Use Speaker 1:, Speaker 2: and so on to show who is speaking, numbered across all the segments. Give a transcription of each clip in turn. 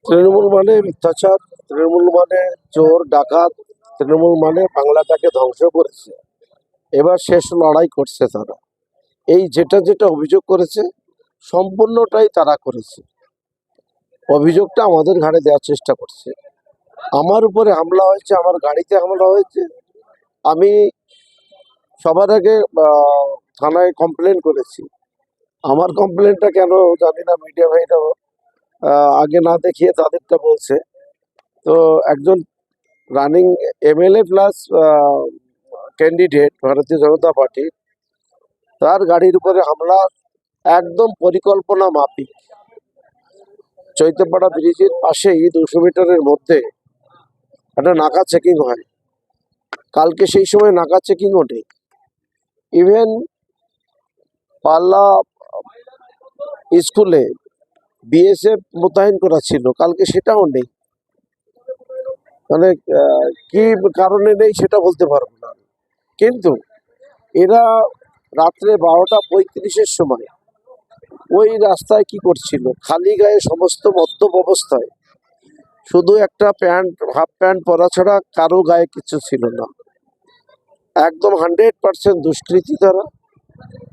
Speaker 1: তৃণমূল মানে মিথ্যাচার, তৃণমূল মানে চোর ডাকাত, তৃণমূল মানে বাংলাটাকে ধ্বংস করেছে। এবার শেষ লড়াই করছে তারা। এই যেটা যেটা অভিযোগ করেছে সম্পূর্ণটাই তারা করেছে। অভিযোগটা আমাদের ঘাড়ে দেওয়ার চেষ্টা করছে। আমার উপরে হামলা হয়েছে, আমার গাড়িতে হামলা হয়েছে। আমি সবার আগে থানায় কমপ্লেন করেছি। আমার কমপ্লেনটা কেন জানি না মিডিয়া ভাইরা আগে না দেখিয়ে তাদেরটা বলছে। তো একজন রানিং এমএলএ প্লাস ক্যান্ডিডেট ভারতীয় জনতা পার্টি, তার গাড়ির উপরে হামলা একদম পরিকল্পনা মাফিক। চৈত্যপাড়া ব্রিজের পাশেই 200 মিটারের মধ্যে একটা নাকা চেকিং হয়। কালকে সেই সময় নাকা চেকিংও নেই। ইভেন পাল্লা স্কুলে বিএসএফ মোতায়েন করা ছিল, কালকে সেটাও নেই। মানে কি কারণে নেই সেটা বলতে পারবো না, কিন্তু এরা রাত্রে 12:35-এর সময় ওই রাস্তায় কি করছিল, খালি গায়ে সমস্ত মদ্যপ অবস্থায়, শুধু একটা প্যান্ট, হাফ প্যান্ট পরা ছাড়া কারো গায়ে কিছু ছিল না। একদম 100% দুষ্কৃতী তারা।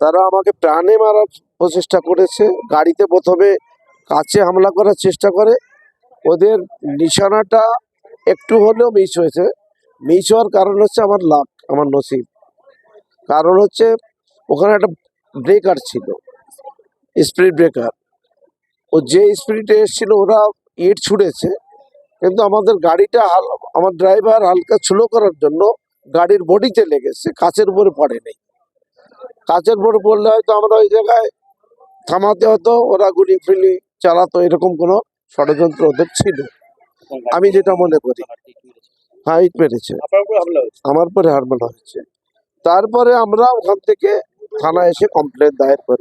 Speaker 1: তারা আমাকে প্রাণে মারার প্রচেষ্টা করেছে। গাড়িতে প্রথমে কাছে হামলা করার চেষ্টা করে। ওদের নিশানাটা একটু হলেও মিস হয়েছে। মিস হওয়ার কারণ হচ্ছে আমার লাক, আমার নসিব। কারণ হচ্ছে ওখানে একটা ব্রেকার ছিল, স্পিড ব্রেকার। ও যে স্পিডে এসেছিল ওরা ইট ছুঁড়েছে, কিন্তু আমাদের গাড়িটা আমার ড্রাইভার হালকা স্লো করার জন্য গাড়ির বডিতে লেগেছে, কাচের উপরে পড়েনি। কাচের উপরে পড়লে হয়তো আমরা ওই জায়গায় থামাতে হতো, ওরা গুলি ফিলি চালাতো, এরকম কোনো ষড়যন্ত্র ওদের ছিল, আমি যেটা মনে করি। হ্যাঁ, ইট মেরেছে, আমার পরে হামলা হয়েছে। তারপরে আমরা ওখান থেকে থানায় এসে কমপ্লেন দায়ের করি।